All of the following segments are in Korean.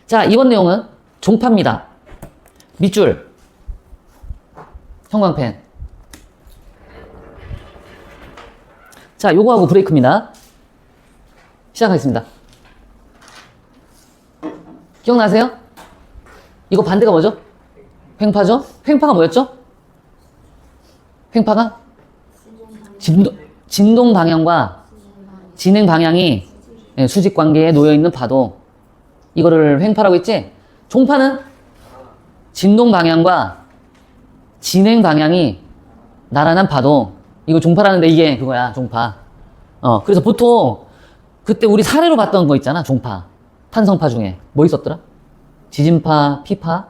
자, 이번 내용은 종파입니다. 밑줄, 형광펜. 자, 요거하고 브레이크입니다. 시작하겠습니다. 기억나세요? 이거 반대가 뭐죠? 횡파죠? 횡파가 뭐였죠? 횡파가? 진동 방향과 진행 방향이 수직 관계에 놓여 있는 파도. 이거를 횡파라고 했지? 종파는 진동 방향과 진행 방향이 나란한 파도. 이거 종파라는데 이게 그거야, 종파. 그래서 보통 그때 우리 사례로 봤던 거 있잖아, 종파. 탄성파 중에. 뭐 있었더라? 지진파, 피파,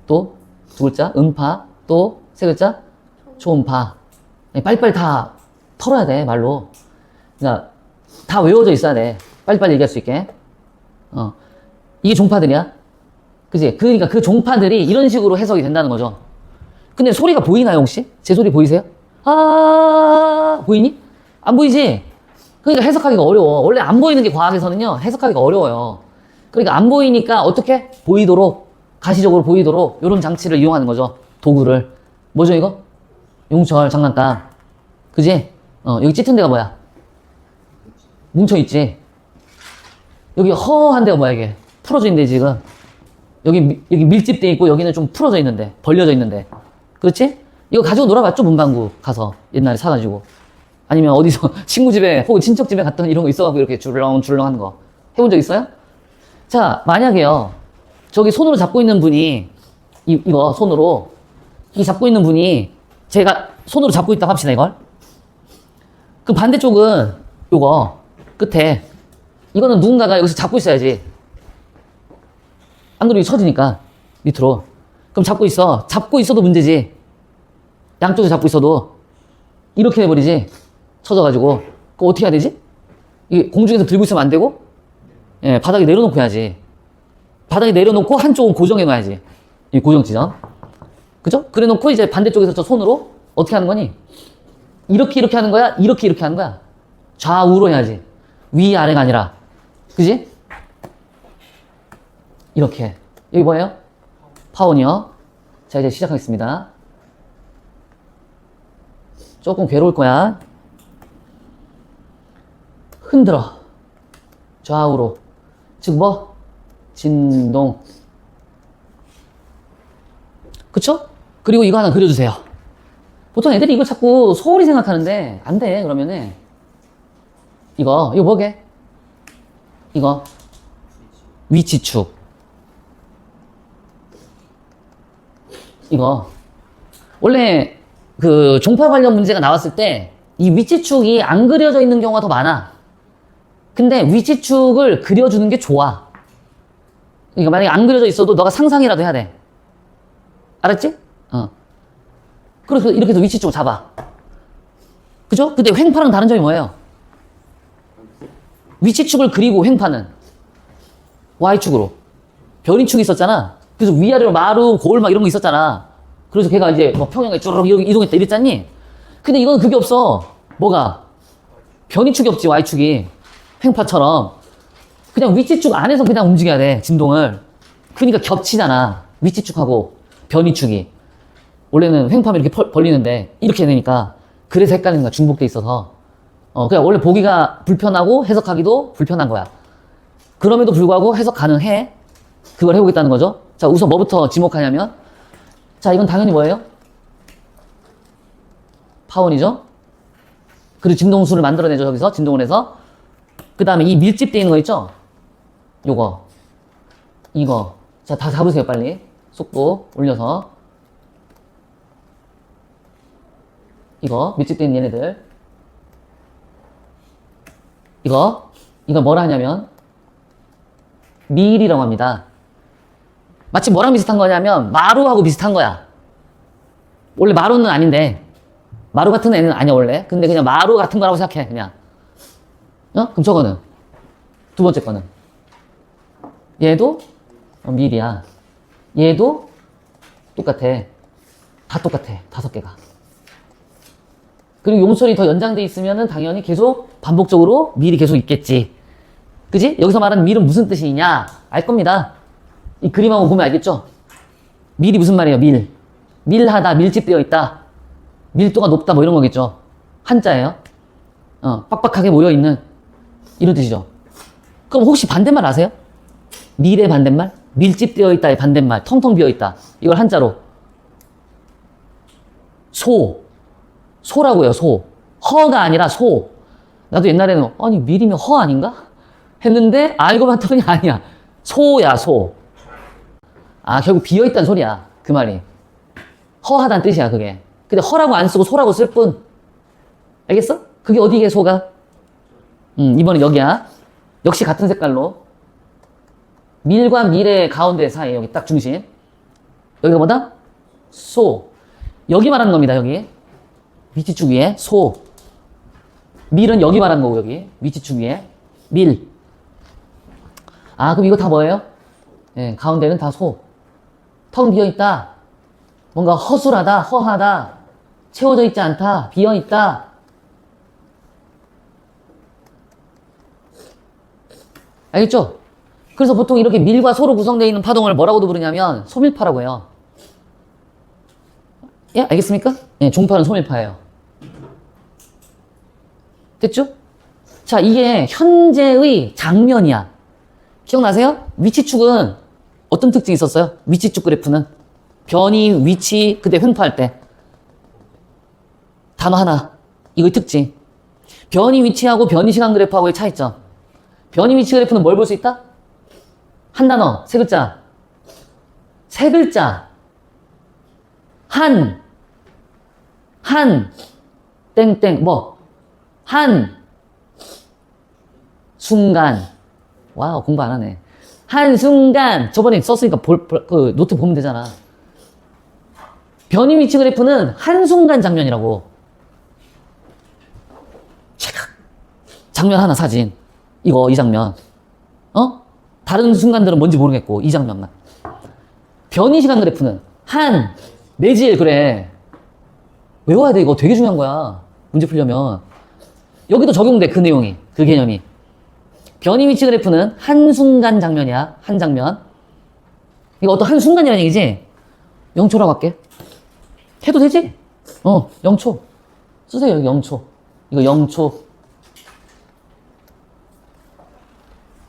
또 두 글자, 음파, 또 세 글자, 초음파. 빨리빨리 다 털어야 돼, 말로. 그러니까 다 외워져 있어야 돼. 빨리빨리 얘기할 수 있게. 이게 종파들이야. 그지? 그러니까 그 종파들이 이런 식으로 해석이 된다는 거죠. 근데 소리가 보이나요, 혹시? 제 소리 보이세요? 보이니? 안 보이지? 그러니까 해석하기가 어려워. 원래 안 보이는 게 과학에서는요, 해석하기가 어려워요. 그러니까 안 보이니까 어떻게? 보이도록, 가시적으로 보이도록 이런 장치를 이용하는 거죠. 도구를. 뭐죠, 이거? 용철, 장난감. 그지? 여기 짙은 데가 뭐야? 뭉쳐있지? 여기 허한 데가 뭐야, 이게? 풀어져 있는데, 지금. 여기 밀집돼 있고, 여기는 좀 풀어져 있는데, 벌려져 있는데. 그렇지? 이거 가지고 놀아봤죠? 문방구 가서. 옛날에 사가지고. 아니면 어디서 친구 집에, 혹은 친척 집에 갔더니 이런 거 있어갖고 이렇게 줄렁줄렁 하는 거. 해본 적 있어요? 자, 만약에요. 저기 손으로 잡고 있는 분이, 이거 손으로. 이 잡고 있는 분이, 제가 손으로 잡고 있다고 합시다, 이걸. 그 반대쪽은, 요거, 끝에. 이거는 누군가가 여기서 잡고 있어야지. 안 그러면 쳐지니까. 밑으로. 그럼 잡고 있어. 잡고 있어도 문제지. 양쪽에 잡고 있어도. 이렇게 해버리지. 쳐져가지고. 그거 어떻게 해야 되지? 이게 공중에서 들고 있으면 안 되고, 예, 바닥에 내려놓고 해야지. 바닥에 내려놓고 한쪽은 고정해놔야지. 이 고정 지점. 그죠? 그래 놓고 이제 반대쪽에서 저 손으로 어떻게 하는 거니? 이렇게 하는 거야? 이렇게 하는 거야? 좌우로 해야지. 위, 아래가 아니라. 그지? 이렇게. 여기 뭐예요? 파원이요. 자, 이제 시작하겠습니다. 조금 괴로울 거야. 흔들어. 좌우로. 즉 뭐? 진동. 그쵸? 그리고 이거 하나 그려주세요. 보통 애들이 이거 자꾸 소홀히 생각하는데 안 돼. 그러면은 이거 뭐게? 이거 위치축. 이거 원래 그 종파 관련 문제가 나왔을 때 이 위치축이 안 그려져 있는 경우가 더 많아. 근데 위치축을 그려주는 게 좋아. 그러니까 만약에 안 그려져 있어도 너가 상상이라도 해야 돼. 알았지? 그래서 이렇게 해서 위치축을 잡아. 그죠? 근데 횡파랑 다른 점이 뭐예요? 위치축을 그리고 횡파는 Y축으로. 변이축이 있었잖아. 그래서 위아래로 마루, 고을 막 이런 거 있었잖아. 그래서 걔가 이제 뭐 평형에 쭈르륵 이동했다 이랬잖니? 근데 이건 그게 없어. 뭐가? 변이축이 없지, Y축이. 횡파처럼. 그냥 위치축 안에서 그냥 움직여야 돼, 진동을. 그러니까 겹치잖아. 위치축하고 변이축이. 원래는 횡파면 이렇게 벌리는데 이렇게 되니까. 그래서 헷갈리는 거야, 중복돼 있어서. 그냥 원래 보기가 불편하고 해석하기도 불편한 거야. 그럼에도 불구하고 해석 가능해. 그걸 해보겠다는 거죠. 자, 우선 뭐부터 지목하냐면, 자, 이건 당연히 뭐예요? 파원이죠? 그리고 진동수를 만들어내죠, 여기서. 진동을 해서. 그 다음에 이 밀집되어 있는 거 있죠? 요거. 이거. 자, 다 잡으세요, 빨리. 속도 올려서. 이거. 밀집되어 있는 얘네들. 이거 뭐라 하냐면, 밀이라고 합니다. 마치 뭐랑 비슷한 거냐면, 마루하고 비슷한 거야. 원래 마루는 아닌데, 마루 같은 애는 아니야, 원래. 근데 그냥 마루 같은 거라고 생각해, 그냥. 그럼 저거는? 두 번째 거는? 얘도 밀이야. 얘도 똑같아. 다 똑같아, 5개가. 그리고 용철이 더 연장돼 있으면은 당연히 계속 반복적으로 밀이 계속 있겠지. 그지? 여기서 말하는 밀은 무슨 뜻이냐? 알 겁니다. 이 그림하고 보면 알겠죠? 밀이 무슨 말이에요? 밀하다, 밀집되어 있다, 밀도가 높다, 뭐 이런 거겠죠. 한자예요. 빡빡하게 모여있는, 이런 뜻이죠. 그럼 혹시 반대말 아세요? 밀의 반대말? 밀집되어 있다의 반대말, 텅텅 비어 있다. 이걸 한자로 소라고요. 허가 아니라 소. 나도 옛날에는 아니 밀이면 허 아닌가? 했는데 알고 봤더니 아니야. 소야, 소. 아, 결국 비어 있다는 소리야. 그 말이. 허하다는 뜻이야, 그게. 근데 허라고 안 쓰고 소라고 쓸 뿐. 알겠어? 그게 어디에 소가? 이번엔 여기야. 역시 같은 색깔로. 밀과 밀의 가운데 사이, 여기 딱 중심. 여기가 뭐다? 소. 여기 말하는 겁니다, 여기. 위치축 위에, 소. 밀은 여기 말하는 거고, 여기. 위치축 위에. 밀. 아, 그럼 이거 다 뭐예요? 예, 가운데는 다 소. 텅 비어있다. 뭔가 허술하다, 허하다. 채워져 있지 않다, 비어있다. 알겠죠? 그래서 보통 이렇게 밀과 소로 구성되어 있는 파동을 뭐라고도 부르냐면 소밀파라고 해요. 예, 알겠습니까? 예, 종파는 소밀파예요. 됐죠? 자, 이게 현재의 장면이야. 기억나세요? 위치축은 어떤 특징이 있었어요? 위치축 그래프는 변이, 위치, 그때 횡포할 때 단어 하나, 이거의 특징. 변이 위치하고 변이 시간 그래프하고의 차이점. 변이 위치 그래프는 뭘 볼 수 있다? 한 단어, 세 글자. 세 글자. 한, 땡땡, 뭐, 순간. 와우, 공부 안 하네. 한순간. 저번에 썼으니까 그 노트 보면 되잖아. 변이 위치 그래프는 한순간 장면이라고. 장면 하나 사진. 이 장면. 다른 순간들은 뭔지 모르겠고, 이 장면만. 변이 시간 그래프는 내지 1, 그래. 외워야 돼, 이거 되게 중요한 거야. 문제 풀려면. 여기도 적용돼, 그 내용이. 그 개념이. 변이 위치 그래프는 한순간 장면이야. 한 장면. 이거 어떤 한순간이라는 얘기지? 0초라고 할게. 해도 되지? 0초. 쓰세요, 여기 0초. 이거 0초.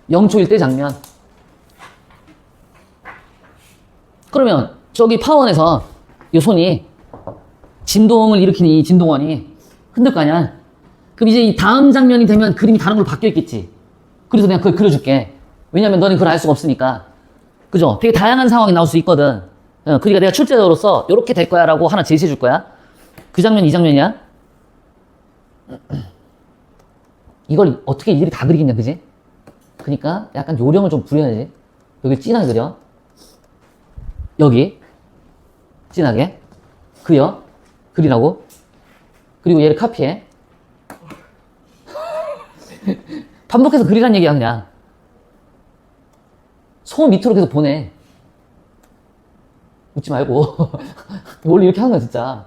0초일 때 장면. 그러면 저기 파원에서 이 손이 진동을 일으키는 이 진동원이 흔들 거 아니야. 그럼 이제 이 다음 장면이 되면 그림이 다른 걸로 바뀌어 있겠지. 그래서 내가 그걸 그려줄게. 왜냐면 너는 그걸 알 수가 없으니까. 그죠? 되게 다양한 상황이 나올 수 있거든. 그러니까 내가 출제자로서 이렇게 될 거야 라고 하나 제시해 줄 거야. 그 장면, 이 장면이야. 이걸 어떻게 일일이 다 그리겠냐, 그지? 그러니까 약간 요령을 좀 부려야지. 여기 진하게 그려. 여기 진하게 그리라고. 그리고 얘를 카피해. 반복해서 그리란 얘기야, 그냥. 소 밑으로 계속 보내. 웃지 말고. 원래 이렇게 하는 거야, 진짜.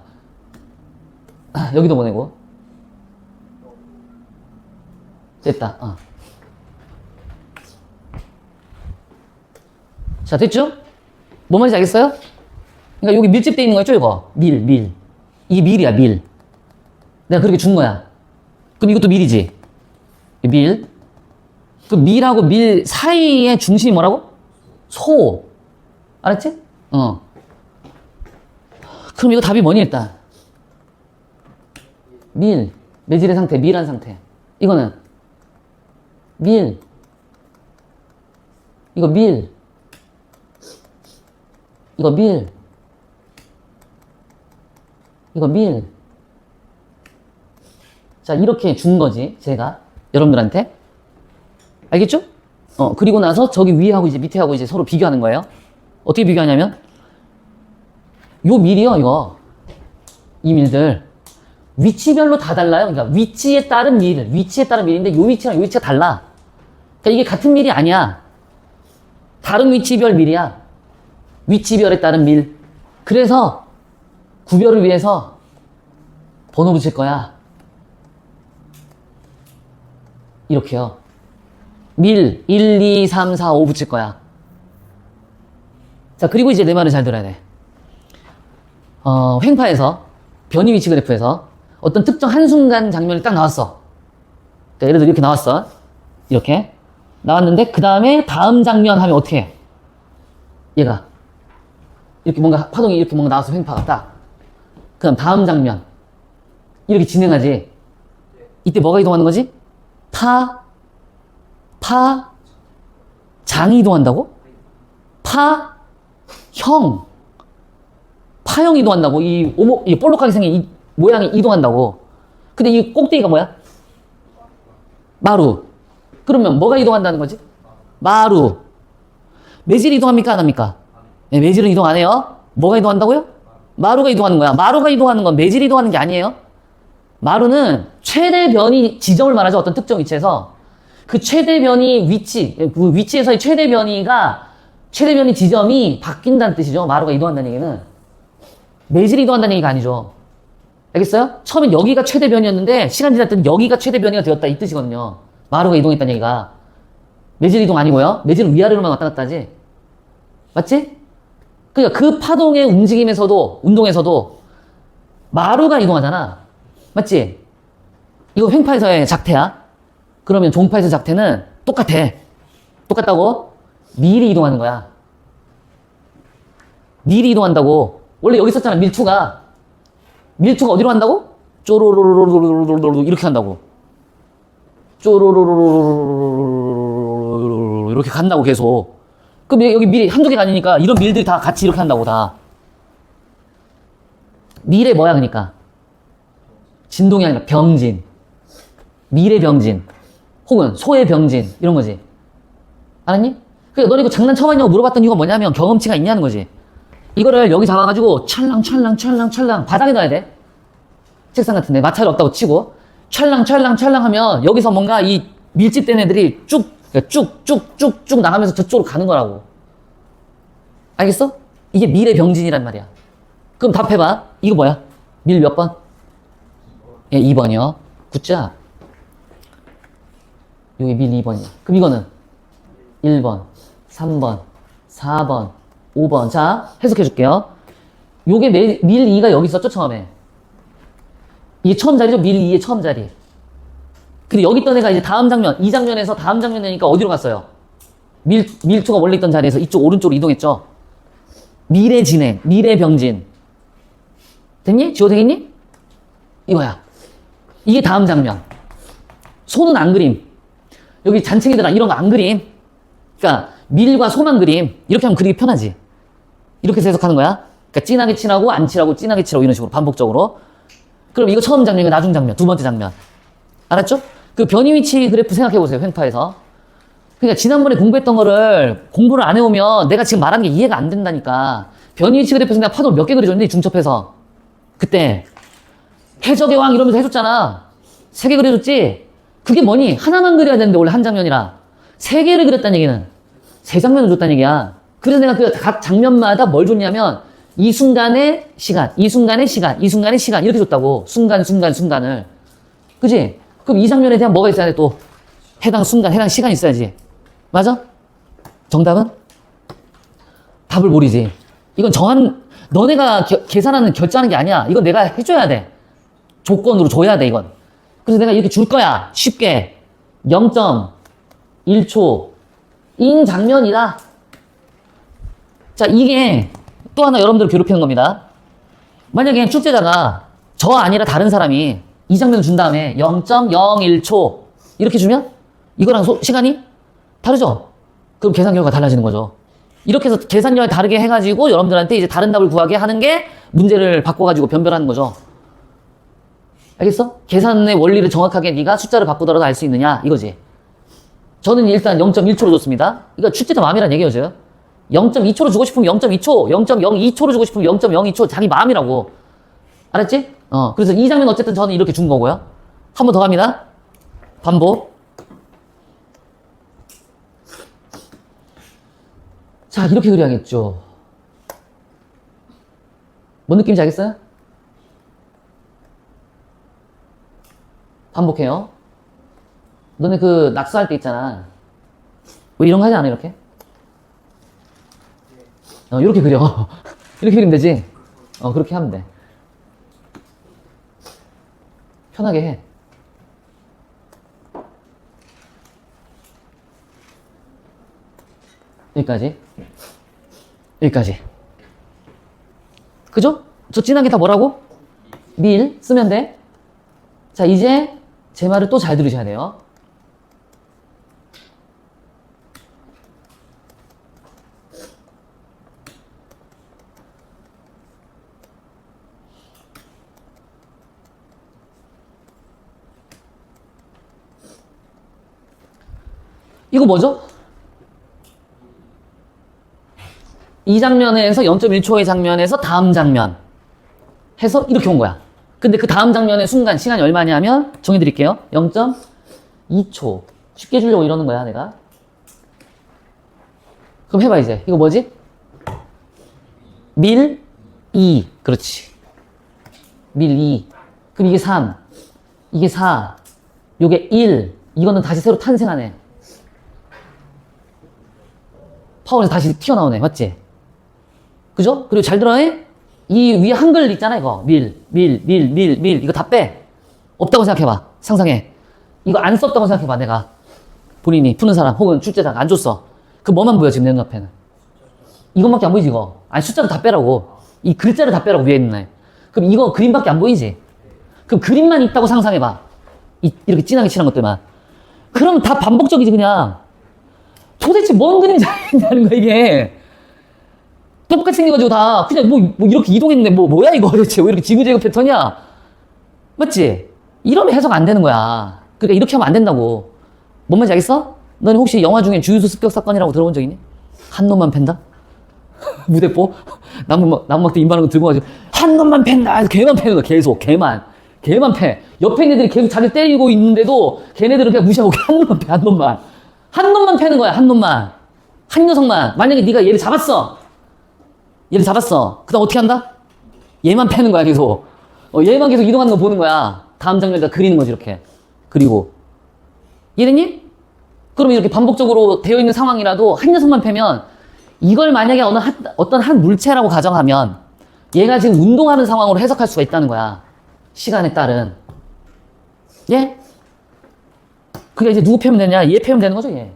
여기도 보내고. 됐다. 자, 됐죠? 뭐 말인지 알겠어요? 그러니까 여기 밀집되어 있는 거 있죠, 이거? 밀. 이게 밀이야, 밀. 내가 그렇게 준 거야. 그럼 이것도 밀이지? 밀. 그 밀하고 밀 사이의 중심이 뭐라고? 소. 알았지? 그럼 이거 답이 뭐니, 일단? 매질의 상태, 밀한 상태. 이거는 밀. 이거 밀. 이거 밀. 이거 밀. 자, 이렇게 준 거지, 제가. 여러분들한테. 알겠죠? 그리고 나서 저기 위하고 이제 밑에하고 이제 서로 비교하는 거예요. 어떻게 비교하냐면, 요 밀이요, 이거. 이 밀들. 위치별로 다 달라요. 그러니까 위치에 따른 밀인데 요 위치랑 요 위치가 달라. 그러니까 이게 같은 밀이 아니야. 다른 위치별 밀이야. 위치별에 따른 밀. 그래서 구별을 위해서 번호 붙일 거야. 이렇게요. 밀 1, 2, 3, 4, 5 붙일 거야. 자, 그리고 이제 내 말을 잘 들어야 돼. 횡파에서, 변이 위치 그래프에서 어떤 특정 한순간 장면이 딱 나왔어. 그러니까 예를 들어 이렇게 나왔어. 이렇게. 나왔는데, 그 다음에 다음 장면 하면 어떻게 해? 얘가. 이렇게 뭔가, 파동이 이렇게 뭔가 나와서 횡파가 딱. 그 다음 다음 장면. 이렇게 진행하지. 이때 뭐가 이동하는 거지? 장이 이동한다고? 형. 파형이 이동한다고. 이 볼록하게 생긴 이 모양이 이동한다고. 근데 이 꼭대기가 뭐야? 마루. 그러면 뭐가 이동한다는 거지? 마루. 매질이 이동합니까? 안 합니까? 네, 매질은 이동 안 해요. 뭐가 이동한다고요? 마루가 이동하는 거야. 마루가 이동하는 건 매질이 이동하는 게 아니에요. 마루는 최대 변이 지점을 말하죠. 어떤 특정 위치에서. 그 최대 변이 위치, 그 위치에서의 최대 변이 지점이 바뀐다는 뜻이죠. 마루가 이동한다는 얘기는. 매질이 이동한다는 얘기가 아니죠. 알겠어요? 처음엔 여기가 최대 변이었는데 시간이 지났더니 여기가 최대 변이가 되었다 이 뜻이거든요. 마루가 이동했다는 얘기가. 매질 이동 아니고요. 매질은 위아래로만 왔다 갔다 하지. 맞지? 그러니까 그 파동의 운동에서도 마루가 이동하잖아. 맞지? 이거 횡파에서의 작태야. 그러면 종파에서 작태는 똑같아. 똑같다고? 밀이 이동하는 거야. 밀이 이동한다고. 원래 여기 있었잖아, 밀투가. 밀투가 어디로 간다고? 쪼로로로로로로로로로 이렇게 간다고. 쪼로로로로로로로로 이렇게 간다고 계속. 그럼 여기 밀이 한두 개가 아니니까 이런 밀들이 다 같이 이렇게 한다고 다. 밀의 뭐야 그러니까? 진동이 아니라 병진. 밀의 병진. 혹은 소의 병진. 이런 거지. 알았니? 그러니까 너네 이거 장난 처음 하냐고 물어봤던 이유가 뭐냐면 경험치가 있냐는 거지. 이거를 여기 잡아가지고 찰랑찰랑찰랑찰랑 바닥에 놔야 돼. 책상 같은데 마찰이 없다고 치고 찰랑찰랑찰랑 하면 여기서 뭔가 이 밀집된 애들이 쭉쭉쭉쭉 나가면서 저쪽으로 가는 거라고. 알겠어? 이게 밀의 병진이란 말이야. 그럼 답해봐. 이거 뭐야? 밀 몇 번? 예, 2번이요. 굿자. 여기 밀 2번이야. 그럼 이거는 1번, 3번, 4번, 5번. 자, 해석해 줄게요. 요게 밀 2가 여기 있었죠, 처음에. 이게 처음 자리죠? 밀 2의 처음 자리. 근데 여기 있던 애가 이제 다음 장면, 이 장면에서 다음 장면 되니까 어디로 갔어요? 밀투가 원래 있던 자리에서 이쪽 오른쪽으로 이동했죠? 밀의 진행, 밀의 병진. 됐니? 지워 되겠니? 이거야. 이게 다음 장면. 소는 안 그림. 여기 잔챙이들아, 이런 거 안 그림. 그러니까 밀과 소만 그림. 이렇게 하면 그리기 편하지. 이렇게 해서 해석하는 거야. 그러니까 진하게 칠하고 안 칠하고 진하게 칠하고 이런 식으로 반복적으로. 그럼 이거 처음 장면이고 나중 장면, 두 번째 장면. 알았죠? 그 변이 위치 그래프 생각해 보세요. 횡파에서. 그러니까 지난번에 공부했던 거를 공부를 안 해오면 내가 지금 말하는 게 이해가 안 된다니까. 변이 위치 그래프에서 내가 파도를 몇 개 그려줬는데 중첩해서. 그때 해적의 왕 이러면서 해줬잖아. 3개 그려줬지? 그게 뭐니? 하나만 그려야 되는데 원래 한 장면이라 3개를 그렸다는 얘기는 3장면을 줬다는 얘기야. 그래서 내가 그 각 장면마다 뭘 줬냐면 이 순간의 시간, 이 순간의 시간, 이 순간의 시간 이렇게 줬다고. 순간을. 그지? 그럼 이 장면에 대한 뭐가 있어야 돼 또? 해당 순간, 해당 시간이 있어야지. 맞아? 정답은? 답을 모르지. 이건 너네가 계산하는 결제하는 게 아니야. 이건 내가 해줘야 돼. 조건으로 줘야 돼, 이건. 그래서 내가 이렇게 줄 거야. 쉽게. 0.1초. 인 장면이다. 자, 이게 또 하나 여러분들을 괴롭히는 겁니다. 만약에 출제자가 저 아니라 다른 사람이 이 장면을 준 다음에 0.01초 이렇게 주면 이거랑 시간이 다르죠? 그럼 계산 결과가 달라지는 거죠. 이렇게 해서 계산량을 다르게 해가지고 여러분들한테 이제 다른 답을 구하게 하는 게 문제를 바꿔가지고 변별하는 거죠. 알겠어? 계산의 원리를 정확하게 네가 숫자를 바꾸더라도 알 수 있느냐 이거지. 저는 일단 0.1초로 줬습니다. 이거 출제자 마음이란 얘기죠. 0.2초로 주고 싶으면 0.2초, 0.02초로 주고 싶으면 0.02초 자기 마음이라고. 알았지? 그래서 이 장면 어쨌든 저는 이렇게 준 거고요. 한 번 더 갑니다. 반복. 자, 이렇게 그려야겠죠. 뭔 느낌인지 알겠어요? 반복해요. 너네 그 낙서할 때 있잖아. 왜 이런 거 하지 않아, 이렇게? 이렇게 그려. 이렇게 그리면 되지. 그렇게 하면 돼. 편하게 해. 여기까지. 여기까지. 그죠? 저 진한 게 다 뭐라고? 밀 쓰면 돼. 자, 이제 제 말을 또 잘 들으셔야 돼요. 이거 뭐죠? 이 장면에서 0.1초의 장면에서 다음 장면 해서 이렇게 온 거야. 근데 그 다음 장면의 순간 시간이 얼마냐면 정해드릴게요. 0.2초. 쉽게 해주려고 이러는 거야 내가. 그럼 해봐 이제. 이거 뭐지? 밀 2. 그렇지. 밀 2. 그럼 이게 3. 이게 4. 요게 1. 이거는 다시 새로 탄생하네. 파워에서 다시 튀어나오네. 맞지? 그죠? 그리고 잘 들어. 이 위에 한글 있잖아 이거. 밀. 이거 다 빼. 없다고 생각해봐. 상상해. 이거 안 썼다고 생각해봐 내가. 본인이 푸는 사람 혹은 출제자가 안 줬어. 그 뭐만 보여 지금 내 눈앞에는. 이것밖에 안 보이지 이거. 아니 숫자를 다 빼라고. 이 글자를 다 빼라고 위에 있는 애. 그럼 이거 그림밖에 안 보이지? 그럼 그림만 있다고 상상해봐. 이렇게 진하게 칠한 것들만. 그럼 다 반복적이지 그냥. 도대체 뭔 그림이 잘했냐는 거야 이게. 똑같이 생겨가지고 다 그냥 뭐 이렇게 이동했는데 뭐야 이거 도대체 왜 이렇게 지그재그 패턴이야? 맞지? 이러면 해석 안 되는 거야. 그러니까 이렇게 하면 안 된다고. 뭔 말인지 알겠어? 너는 혹시 영화 중에 주유소 습격 사건이라고 들어본 적 있니? 한 놈만 팬다? 무대뽀? 나무막대 인반하는 거 들고 가지고 한 놈만 팬다. 걔만 패는 거야 계속. 걔만 패. 옆에 있는 애들이 계속 자기 때리고 있는데도 걔네들은 그냥 무시하고 한 놈만 패. 한 놈만 패는 거야. 한 놈만. 한 녀석만. 만약에 네가 얘를 잡았어. 그 다음 어떻게 한다? 얘만 패는 거야 계속. 얘만 계속 이동하는 거 보는 거야. 다음 장면에다 그리는 거지 이렇게. 그리고 이해됐니? 그러면 이렇게 반복적으로 되어 있는 상황이라도 한 녀석만 패면 이걸 만약에 어떤 한 물체라고 가정하면 얘가 지금 운동하는 상황으로 해석할 수가 있다는 거야. 시간에 따른. 예? 그게 이제 누구 패면 되냐? 얘 패면 되는 거죠, 얘.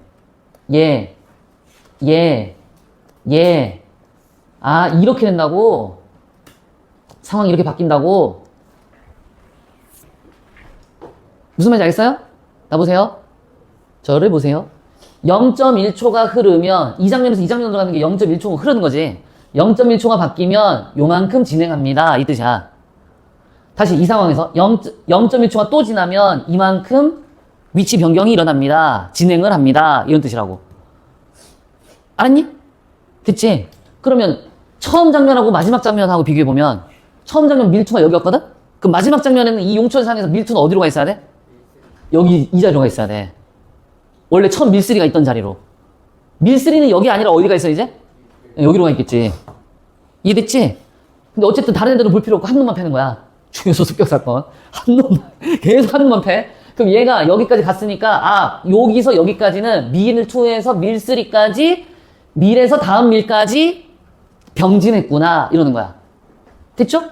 얘. 아, 이렇게 된다고? 상황이 이렇게 바뀐다고? 무슨 말인지 알겠어요? 나 보세요. 저를 보세요. 0.1초가 흐르면 이 장면에서 이 장면으로 가는 게 0.1초가 흐르는 거지. 0.1초가 바뀌면 요만큼 진행합니다. 이 뜻이야. 다시 이 상황에서 0.1초가 또 지나면 이만큼 위치 변경이 일어납니다. 진행을 합니다. 이런 뜻이라고. 알았니? 됐지? 그러면 처음 장면하고 마지막 장면하고 비교해보면 처음 장면 밀투가 여기였거든? 그럼 마지막 장면에는 이 용천상에서 밀투는 어디로 가 있어야 돼? 여기 이 자리로 가 있어야 돼. 원래 처음 밀3가 있던 자리로. 밀3는 여기 아니라 어디가 있어 이제? 여기로 가 있겠지. 이해됐지? 근데 어쨌든 다른 애들은 볼 필요 없고 한 놈만 패는 거야. 주유소 습격 사건. 한 놈만. 계속 한 놈만 패. 그럼 얘가 여기까지 갔으니까 여기서 여기까지는 밀2에서 밀3까지 밀에서 다음 밀까지 병진했구나 이러는 거야. 됐죠?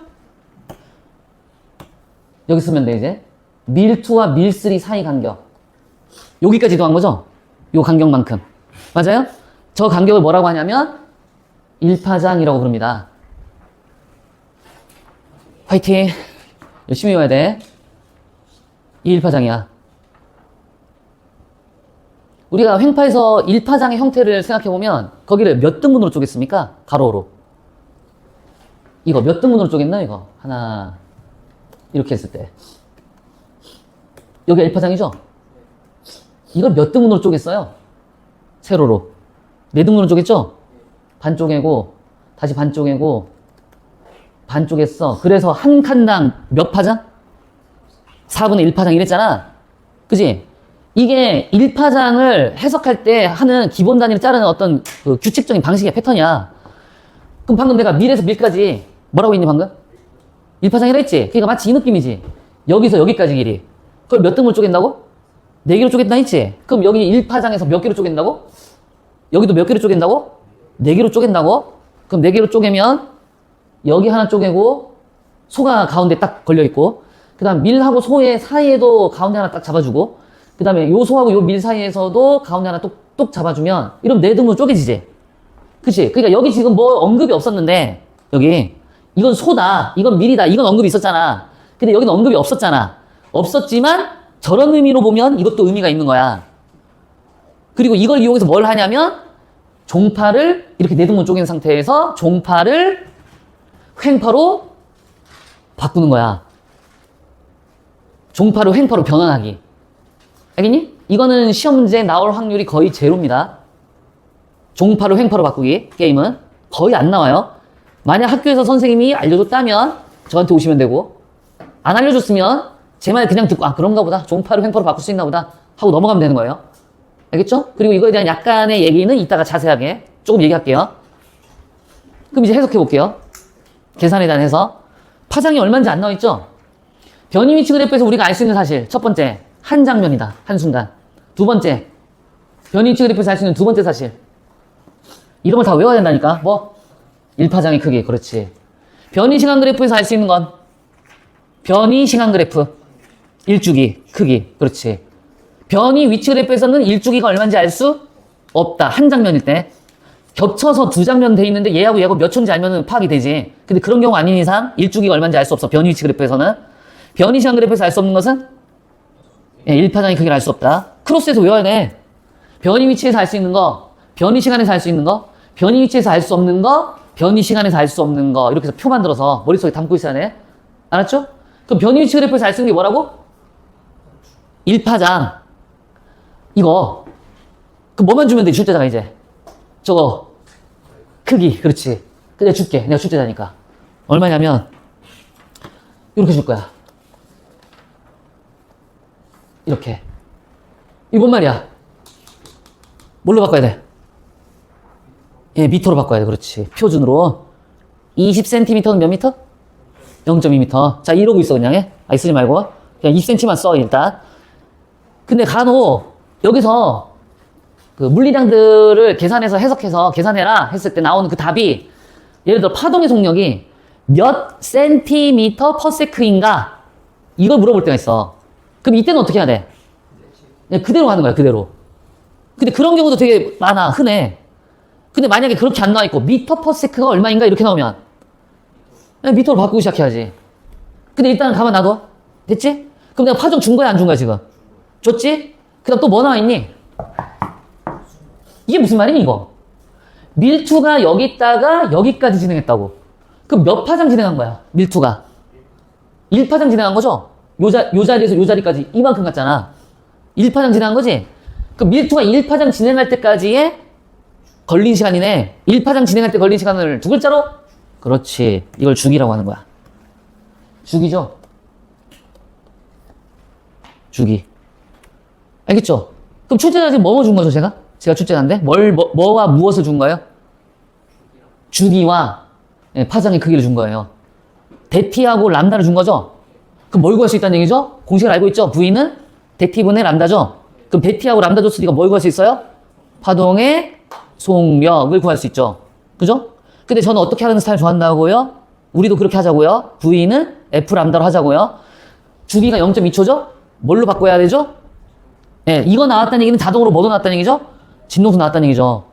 여기 쓰면 돼 이제. 밀2와 밀3 사이 간격. 여기까지 이동한 거죠? 요 간격만큼. 맞아요? 저 간격을 뭐라고 하냐면 1파장이라고 부릅니다. 화이팅! 열심히 외워야 돼. 이 1파장이야. 우리가 횡파에서 1파장의 형태를 생각해보면 거기를 몇 등분으로 쪼갰습니까? 가로로. 이거 몇 등분으로 쪼갰나 이거? 하나 이렇게 했을 때 여기 1파장이죠? 이걸 몇 등분으로 쪼갰어요? 세로로. 4등분으로 쪼갰죠? 반 쪼개고 다시 반 쪼개고 반 쪼갰어. 그래서 한 칸당 몇 파장? 4분의 1파장 이랬잖아. 그지? 이게 1파장을 해석할 때 하는 기본 단위를 자르는 어떤 그 규칙적인 방식의 패턴이야. 그럼 방금 내가 밀에서 밀까지 뭐라고 했니 방금? 1파장이라 했지? 그러니까 마치 이 느낌이지. 여기서 여기까지 길이. 그걸 몇 등분을 쪼갠다고? 4개로 쪼갰다 했지? 그럼 여기 1파장에서 몇 개로 쪼갠다고? 여기도 몇 개로 쪼갠다고? 4개로 쪼갠다고? 그럼 4개로 쪼개면 여기 하나 쪼개고 소가 가운데 딱 걸려있고 그 다음 밀하고 소의 사이에도 가운데 하나 딱 잡아주고 그 다음에 요 소하고 요 밀 사이에서도 가운데 하나 똑 잡아주면 이러면 4등분으로 쪼개지지. 그치? 그러니까 여기 지금 뭐 언급이 없었는데 여기 이건 소다, 이건 밀이다, 이건 언급이 있었잖아. 근데 여기는 언급이 없었잖아. 없었지만 저런 의미로 보면 이것도 의미가 있는 거야. 그리고 이걸 이용해서 뭘 하냐면 종파를 이렇게 4등분 쪼갠 상태에서 종파를 횡파로 바꾸는 거야. 종파를 횡파로 변환하기. 알겠니? 이거는 시험 문제에 나올 확률이 거의 제로입니다. 종파를 횡파로 바꾸기 게임은 거의 안 나와요. 만약 학교에서 선생님이 알려줬다면 저한테 오시면 되고 안 알려줬으면 제 말 그냥 듣고 아 그런가 보다 종파를 횡파로 바꿀 수 있나 보다 하고 넘어가면 되는 거예요. 알겠죠? 그리고 이거에 대한 약간의 얘기는 이따가 자세하게 조금 얘기할게요. 그럼 이제 해석해 볼게요. 계산에 대한 해석. 파장이 얼마인지 안 나와있죠? 변이 위치 그래프에서 우리가 알 수 있는 사실 첫 번째 한 장면이다. 한순간. 두 번째 변이 위치 그래프에서 알 수 있는 두 번째 사실 이런 걸 다 외워야 된다니까. 뭐? 1파장의 크기. 그렇지. 변이 시간 그래프에서 알 수 있는 건 변이 시간 그래프 1주기 크기. 그렇지. 변이 위치 그래프에서는 1주기가 얼마인지 알 수 없다. 한 장면일 때. 겹쳐서 두 장면 돼 있는데 얘하고 얘하고 몇 초인지 알면 파악이 되지. 근데 그런 경우 아닌 이상 1주기가 얼마인지 알 수 없어. 변이 위치 그래프에서는. 변이 시간 그래프에서 알 수 없는 것은 1파장의 크기를 알 수 없다. 크로스에서 외워야 돼. 변이 위치에서 알 수 있는 거, 변이 시간에서 알 수 있는 거, 변이 위치에서 알 수 없는 거, 변이 시간에서 알 수 없는 거 이렇게 해서 표 만들어서 머릿속에 담고 있어야 돼. 알았죠? 그럼 변이 위치 그래프에서 알 수 있는 게 뭐라고? 1파장. 이거 그 뭐만 주면 돼 출제자가 이제 저거 크기. 그렇지. 내가 줄게. 내가 출제자니까. 얼마냐면 이렇게 줄 거야. 이렇게. 이건 말이야. 뭘로 바꿔야 돼? 예, 미터로 바꿔야 돼. 그렇지. 표준으로. 20cm는 몇 미터? 0.2m. 자, 이러고 있어, 그냥. 해. 아니, 쓰지 말고. 그냥 2cm만 써, 일단. 근데 간혹, 여기서, 그 물리량들을 계산해서 해석해서 계산해라 했을 때 나오는 그 답이, 예를 들어 파동의 속력이 몇 센티미터 퍼 세크인가? 이걸 물어볼 때가 있어. 그럼 이때는 어떻게 해야 돼? 그냥 그대로 하는 거야, 그대로. 근데 그런 경우도 되게 많아, 흔해. 근데 만약에 그렇게 안 나와있고, 미터 퍼 세크가 얼마인가? 이렇게 나오면, 그냥 미터로 바꾸고 시작해야지. 근데 일단 가만 놔둬. 됐지? 그럼 내가 파종 준 거야, 안 준 거야, 지금? 줬지? 그 다음 또 뭐 나와있니? 이게 무슨 말이니, 이거? 밀투가 여기 있다가 여기까지 진행했다고. 그럼 몇 파장 진행한 거야, 밀투가? 1파장 진행한 거죠? 요 자리에서 요 자리까지 이만큼 갔잖아. 1파장 진행한 거지? 그 밀투가 1파장 진행할 때까지의 걸린 시간이네. 1파장 진행할 때 걸린 시간을 두 글자로? 그렇지. 이걸 주기라고 하는 거야. 주기죠? 주기. 알겠죠? 그럼 출제자 지금 뭐 준 거죠, 제가? 제가 출제자인데? 뭐와 무엇을 준 거예요? 주기와 파장의 크기를 준 거예요. 대티하고 람다를 준 거죠? 그럼 뭘 구할 수 있다는 얘기죠? 공식을 알고 있죠? V는 대티분의 람다죠? 그럼 대티하고 람다 줬으니까 뭘 구할 수 있어요? 파동의 속력을 구할 수 있죠. 그죠? 근데 저는 어떻게 하는 스타일 좋아한다고요? 우리도 그렇게 하자고요. V는 F 람다로 하자고요. 주기가 0.2초죠? 뭘로 바꿔야 되죠? 예, 이거 나왔다는 얘기는 자동으로 뭐도 나왔다는 얘기죠? 진동수 나왔다는 얘기죠.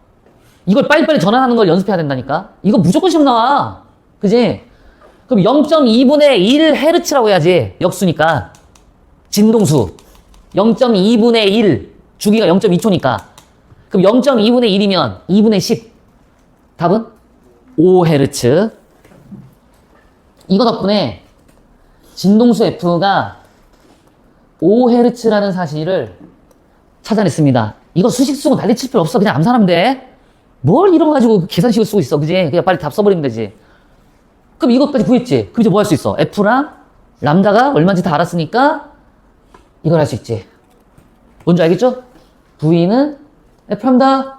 이걸 빨리빨리 전환하는 걸 연습해야 된다니까. 이거 무조건 시험 나와. 그지? 그럼 0.2분의 1Hz라고 해야지. 역수니까. 진동수. 0.2분의 1. 주기가 0.2초니까. 그럼 0.2분의 1이면 2분의 10. 답은? 5Hz. 이거 덕분에 진동수 F가 5Hz라는 사실을 찾아냈습니다. 이거 수식 쓰고 난리 칠 필요 없어. 그냥 암산하면 돼. 뭘 이런 거 가지고 계산식을 쓰고 있어. 그지? 그냥 빨리 답 써버리면 되지. 그럼 이것까지 구했지? 그럼 이제 뭐 할 수 있어? F랑 람다가 얼마인지 다 알았으니까 이걸 할 수 있지. 뭔지 알겠죠? V는 F 람다,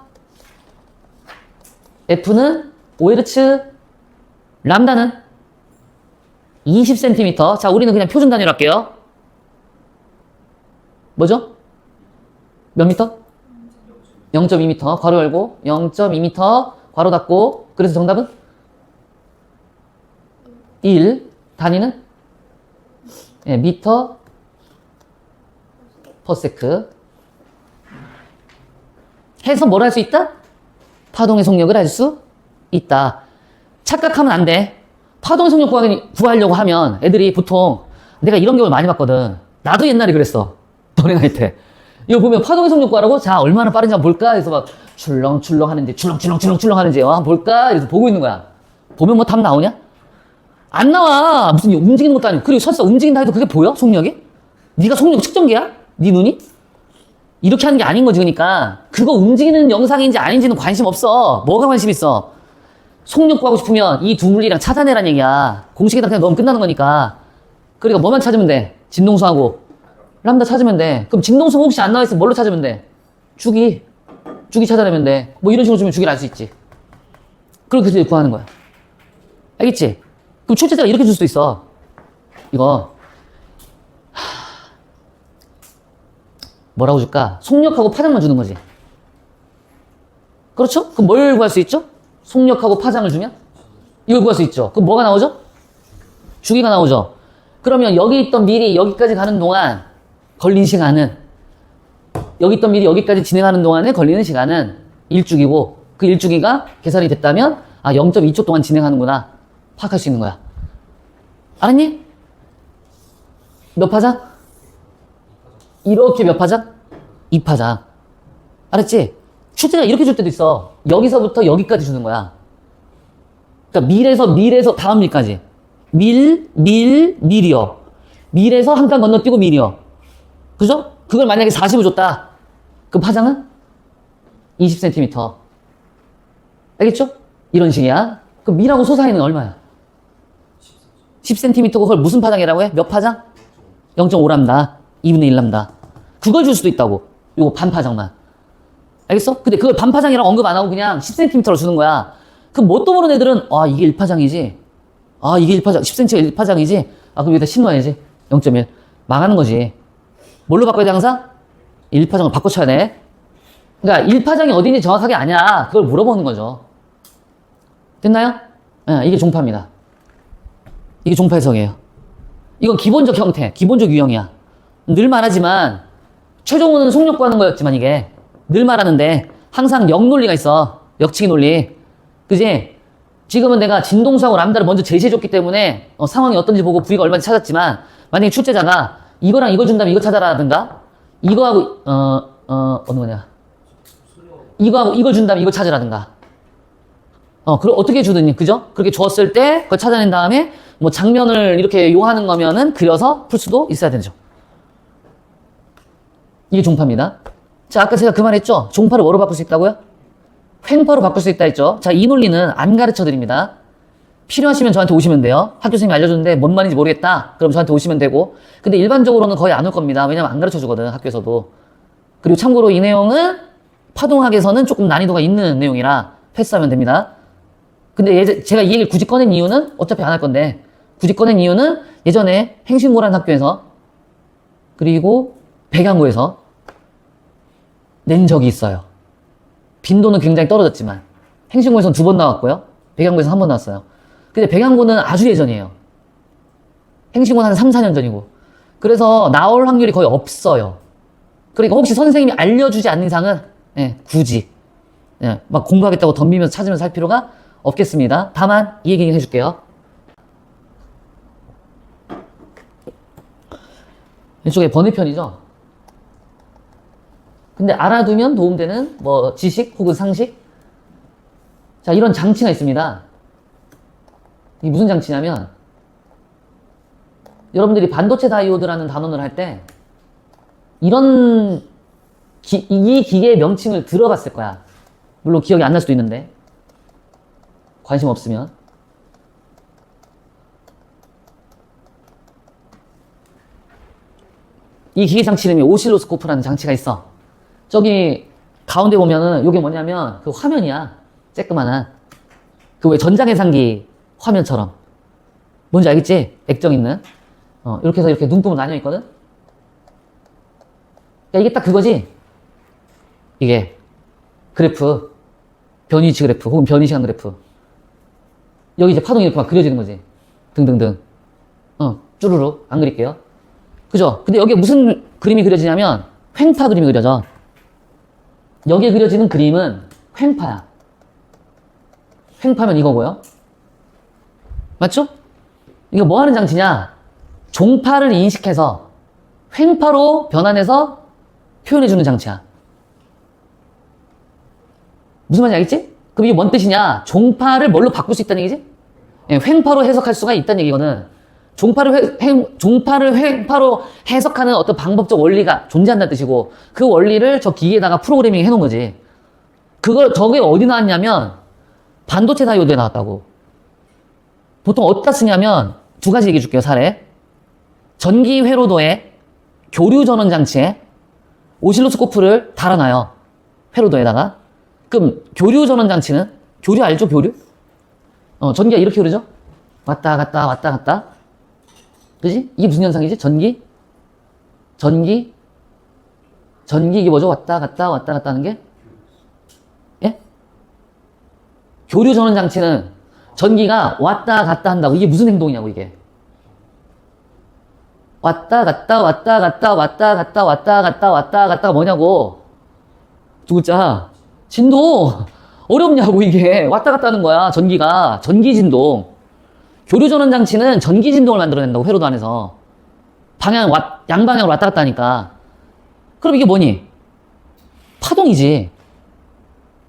F는 5Hz, 람다는 20cm. 자, 우리는 그냥 표준 단위로 할게요. 뭐죠? 몇 미터? 0.2m. 괄호 열고 0.2m 괄호 닫고. 그래서 정답은 1, 단위는? 예, 미터 퍼세크. 해서 뭘 할 수 있다? 파동의 속력을 알 수 있다. 착각하면 안 돼. 파동의 속력 구하려고 하면 애들이 보통 내가 이런 경우를 많이 봤거든. 나도 옛날에 그랬어. 너네가 할 때. 이거 보면 파동의 속력 구하라고 자, 얼마나 빠른지 한번 볼까? 그래서 막 출렁출렁 하는지, 출렁출렁 하는지, 한번 볼까? 그래서 보고 있는 거야. 보면 뭐 답 나오냐? 안 나와. 무슨 움직이는 것도 아니고. 그리고 설사 움직인다 해도 그게 보여? 속력이? 네가 속력 측정기야? 네 눈이? 이렇게 하는 게 아닌 거지. 그러니까 그거 움직이는 영상인지 아닌지는 관심 없어. 뭐가 관심 있어? 속력 구하고 싶으면 이 두 물리랑 찾아내란 얘기야. 공식에다 그냥 넣으면 끝나는 거니까. 그러니까 뭐만 찾으면 돼? 진동수하고 람다 찾으면 돼. 그럼 진동수 혹시 안 나와 있으면 뭘로 찾으면 돼? 주기 찾아내면 돼. 뭐 이런 식으로 주면 주기를 알 수 있지. 그렇게 구하는 거야. 알겠지? 그럼 출제자가 이렇게 줄 수도 있어. 이거 뭐라고 줄까? 속력하고 파장만 주는 거지. 그렇죠? 그럼 뭘 구할 수 있죠? 속력하고 파장을 주면? 이걸 구할 수 있죠. 그럼 뭐가 나오죠? 주기가 나오죠. 그러면 여기 있던 밀이 여기까지 가는 동안 걸린 시간은, 여기 있던 밀이 여기까지 진행하는 동안에 걸리는 시간은 1주기고, 그 1주기가 계산이 됐다면 0.2초 동안 진행하는구나 파악할 수 있는 거야. 알았니? 몇 파장? 이렇게 몇 파장? 2파장. 알았지? 출제가 이렇게 줄 때도 있어. 여기서부터 여기까지 주는 거야. 그러니까 밀에서 다음 밀까지. 밀이요. 밀에서 한 칸 건너뛰고 밀이요. 그죠? 그걸 만약에 40을 줬다. 그럼 파장은 20cm. 알겠죠? 이런 식이야. 그럼 밀하고 소사이는 얼마야? 10cm고 그걸 무슨 파장이라고 해? 몇 파장? 0.5람다. 2분의 1람다. 그걸 줄 수도 있다고. 요거 반파장만. 알겠어? 근데 그걸 반파장이라고 언급 안 하고 그냥 10cm로 주는 거야. 그럼 뭣도 모르는 애들은 이게 1파장이지. 이게 1파장, 10cm가 1파장이지. 그럼 여기다 10 넣어야지. 0.1. 망하는 거지. 뭘로 바꿔야 돼 항상? 1파장을 바꿔 쳐야 돼. 그러니까 1파장이 어딘지 정확하게 아냐. 그걸 물어보는 거죠. 됐나요? 이게 종파입니다. 이게 종파 해석이에요. 이건 기본적 형태, 기본적 유형이야. 늘 말하지만 최종호는 속력 구하는 거였지만 이게 늘 말하는데 항상 역논리가 있어. 역치기 논리. 그지? 지금은 내가 진동수하고 람다를 먼저 제시해줬기 때문에 상황이 어떤지 보고 V가 얼마인지 찾았지만 만약에 출제자가 이거랑 이거 준다면 이거 찾아라든가 이거하고 어느 거냐 이거하고 이걸 준다면 이거 찾으라든가 그럼 어떻게 주든지 그죠? 그렇게 주었을 때 그걸 찾아낸 다음에 뭐 장면을 이렇게 요하는 거면은 그려서 풀 수도 있어야 되죠. 이게 종파입니다. 자, 아까 제가 그 말 했죠? 종파를 뭐로 바꿀 수 있다고요? 횡파로 바꿀 수 있다 했죠? 자, 이 논리는 안 가르쳐 드립니다. 필요하시면 저한테 오시면 돼요. 학교 선생님이 알려줬는데 뭔 말인지 모르겠다. 그럼 저한테 오시면 되고. 근데 일반적으로는 거의 안 올 겁니다. 왜냐면 안 가르쳐 주거든, 학교에서도. 그리고 참고로 이 내용은 파동학에서는 조금 난이도가 있는 내용이라 패스하면 됩니다. 근데 제가 이 얘기를 굳이 꺼낸 이유는 어차피 안 할 건데, 굳이 꺼낸 이유는 예전에 행신고라는 학교에서 그리고 백양고에서 낸 적이 있어요. 빈도는 굉장히 떨어졌지만 행신고에서는 2번 나왔고요. 백양고에서는 1번 나왔어요. 근데 백양고는 아주 예전이에요. 행신고는 한 3, 4년 전이고. 그래서 나올 확률이 거의 없어요. 그러니까 혹시 선생님이 알려주지 않는 이상은 굳이 막 공부하겠다고 덤비면서 찾으면서 할 필요가 없겠습니다. 다만 이 얘기는 해줄게요. 이쪽에 번외편이죠. 근데 알아두면 도움되는 뭐 지식 혹은 상식. 자, 이런 장치가 있습니다. 이게 무슨 장치냐면 여러분들이 반도체 다이오드라는 단원을 할 때 이런 이 기계의 명칭을 들어봤을 거야. 물론 기억이 안 날 수도 있는데 관심 없으면. 이 기계 장치 이름이 오실로스코프라는 장치가 있어. 저기 가운데 보면은 이게 뭐냐면 그 화면이야. 쬐끄만한 그 왜 전자계산기 화면처럼. 뭔지 알겠지? 액정 있는. 이렇게 해서 이렇게 눈금으로 나뉘어 있거든. 그러니까 이게 딱 그거지. 이게 그래프, 변위치 그래프 혹은 변위시간 그래프. 여기 이제 파동이 이렇게 막 그려지는 거지. 등등등. 쭈루룩. 안 그릴게요. 그죠? 근데 여기에 무슨 그림이 그려지냐면 횡파 그림이 그려져. 여기에 그려지는 그림은 횡파야. 횡파면 이거고요. 맞죠? 이거 뭐 하는 장치냐? 종파를 인식해서 횡파로 변환해서 표현해주는 장치야. 무슨 말인지 알겠지? 그럼 이게 뭔 뜻이냐? 종파를 뭘로 바꿀 수 있다는 얘기지? 예, 횡파로 해석할 수가 있다는 얘기거든. 종파를 횡파로 해석하는 어떤 방법적 원리가 존재한다는 뜻이고, 그 원리를 저 기계에다가 프로그래밍 해놓은 거지. 저게 어디 나왔냐면, 반도체 다이오드에 나왔다고. 보통 어디다 쓰냐면, 두 가지 얘기해 줄게요, 사례. 전기 회로도에, 교류 전원 장치에, 오실로스코프를 달아놔요. 회로도에다가. 그럼, 교류 전원 장치는, 교류 알죠, 교류? 전기가 이렇게 흐르죠? 왔다 갔다, 왔다 갔다. 그지? 이게 무슨 현상이지? 전기, 이게 뭐죠? 왔다 갔다, 왔다 갔다 하는 게? 예? 교류 전원 장치는 전기가 왔다 갔다 한다고. 이게 무슨 행동이냐고, 이게. 왔다 갔다, 왔다 갔다, 왔다 갔다, 왔다 갔다, 왔다 갔다가 뭐냐고. 두 글자. 진동. 어렵냐고, 이게. 왔다 갔다 하는 거야, 전기가. 전기 진동. 교류 전원 장치는 전기 진동을 만들어낸다고, 회로도 안에서. 양방향으로 왔다 갔다 하니까. 그럼 이게 뭐니? 파동이지.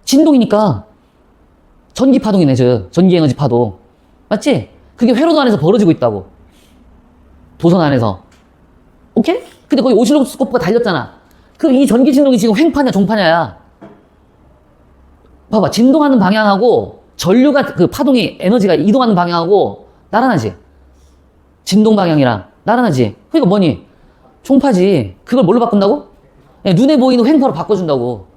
진동이니까. 전기 파동이네, 전기 에너지 파동. 맞지? 그게 회로도 안에서 벌어지고 있다고. 도선 안에서. 오케이? 근데 거기 오실로스코프가 달렸잖아. 그럼 이 전기 진동이 지금 횡파냐, 종파냐야. 봐봐. 진동하는 방향하고 전류가, 그 파동이, 에너지가 이동하는 방향하고 나란하지? 진동 방향이랑 나란하지? 그러니까 뭐니? 종파지. 그걸 뭘로 바꾼다고? 눈에 보이는 횡파로 바꿔준다고.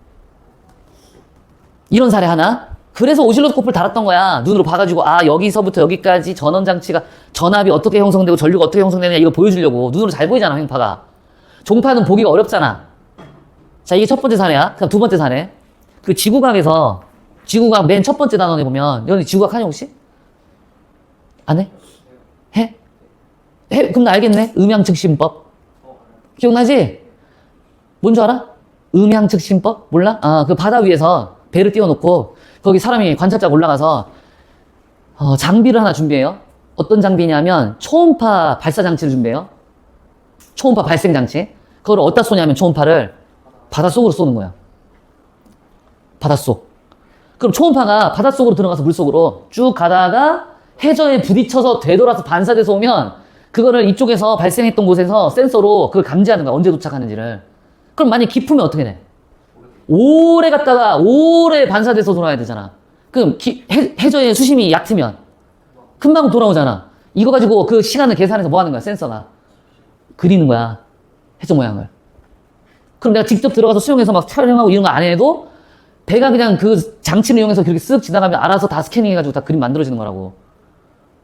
이런 사례 하나. 그래서 오실로스코프를 달았던 거야. 눈으로 봐가지고, 아, 여기서부터 여기까지 전원장치가, 전압이 어떻게 형성되고 전류가 어떻게 형성되느냐, 이거 보여주려고. 눈으로 잘 보이잖아, 횡파가. 종파는 보기가 어렵잖아. 자, 이게 첫 번째 사례야. 그다음 두 번째 사례. 그 지구과학에서, 지구과학 맨 첫 번째 단원에 보면, 여기 지구과학 하냐, 혹시? 안 해? 해? 그럼 나 알겠네? 음양측심법. 기억나지? 뭔 줄 알아? 음양측심법? 몰라? 아, 그 바다 위에서 배를 띄워놓고, 거기 사람이 관찰자가 올라가서 장비를 하나 준비해요. 어떤 장비냐면 초음파 발사 장치를 준비해요. 초음파 발생 장치. 그걸 어디다 쏘냐면 초음파를 바닷속으로 쏘는 거야. 바닷속. 그럼 초음파가 바닷속으로 들어가서 물속으로 쭉 가다가 해저에 부딪혀서 되돌아서 반사돼서 오면 그거를 이쪽에서 발생했던 곳에서 센서로 그걸 감지하는 거야. 언제 도착하는지를. 그럼 만약에 깊으면 어떻게 돼? 오래 갔다가 오래 반사돼서 돌아야 되잖아. 그럼 해저의 수심이 얕으면 금방 돌아오잖아. 이거 가지고 그 시간을 계산해서 뭐 하는 거야? 센서가 그리는 거야. 해저 모양을. 그럼 내가 직접 들어가서 수영해서 막 촬영하고 이런 거 안 해도 배가 그냥 그 장치를 이용해서 그렇게 쓱 지나가면 알아서 다 스캐닝해가지고 다 그림 만들어지는 거라고.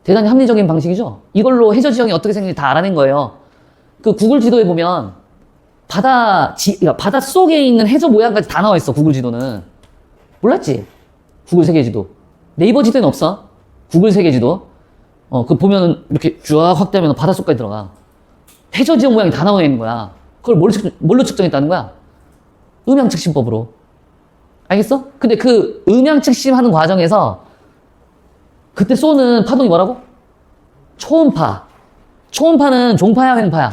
대단히 합리적인 방식이죠. 이걸로 해저 지형이 어떻게 생긴지 다 알아낸 거예요. 그 구글 지도에 보면 바다 속에 있는 해저 모양까지 다 나와 있어, 구글 지도는. 몰랐지? 구글 세계 지도. 네이버 지도에는 없어. 구글 세계 지도. 그 보면은 이렇게 쫙 확대하면 바다 속까지 들어가. 해저 지형 모양이 다 나와 있는 거야. 그걸 뭘로 측정했다는 거야? 음양측심법으로. 알겠어? 근데 그 음양측심하는 과정에서 그때 쏘는 파동이 뭐라고? 초음파. 초음파는 종파야, 횡파야?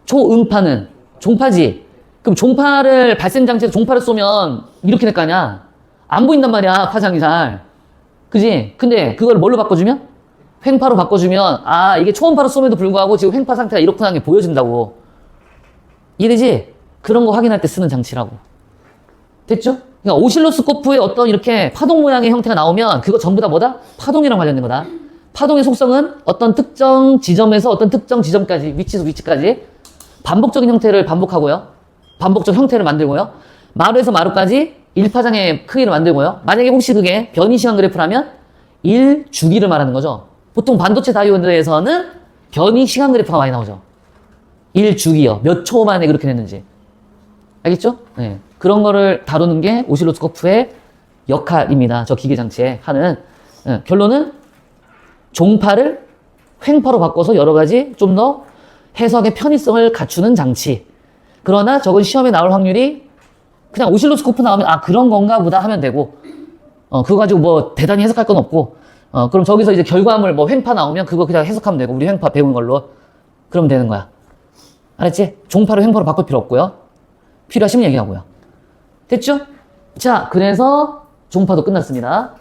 초음파는 종파지. 그럼 종파를 발생장치에서 종파를 쏘면 이렇게 될 거 아니야. 안 보인단 말이야, 파장이 잘. 그지? 근데 그걸 뭘로 바꿔주면? 횡파로 바꿔주면, 아, 이게 초음파로 쏘면도 불구하고 지금 횡파 상태가 이렇구나 하는 게 보여진다고. 이해되지? 그런 거 확인할 때 쓰는 장치라고. 됐죠? 그러니까 오실로스코프에 어떤 이렇게 파동 모양의 형태가 나오면 그거 전부 다 뭐다? 파동이랑 관련된 거다. 파동의 속성은 어떤 특정 지점에서 어떤 특정 지점까지, 위치에서 위치까지 반복적인 형태를 반복하고요. 반복적 형태를 만들고요. 마루에서 마루까지 1파장의 크기를 만들고요. 만약에 혹시 그게 변이 시간 그래프라면 1주기를 말하는 거죠. 보통 반도체 다이오드에서는 변이 시간 그래프가 많이 나오죠. 1주기요. 몇 초 만에 그렇게 됐는지. 알겠죠? 네. 그런 거를 다루는 게 오실로스코프의 역할입니다. 저 기계 장치에 하는. 네. 결론은 종파를 횡파로 바꿔서 여러 가지 좀 더 해석의 편의성을 갖추는 장치. 그러나 저건 시험에 나올 확률이 그냥 오실로스코프 나오면 아 그런 건가 보다 하면 되고 그거 가지고 뭐 대단히 해석할 건 없고 그럼 저기서 이제 결과물 뭐 횡파 나오면 그거 그냥 해석하면 되고 우리 횡파 배운 걸로 그러면 되는 거야. 알았지? 종파를 횡파로 바꿀 필요 없고요. 필요하시면 얘기하고요. 됐죠? 자, 그래서 종파도 끝났습니다.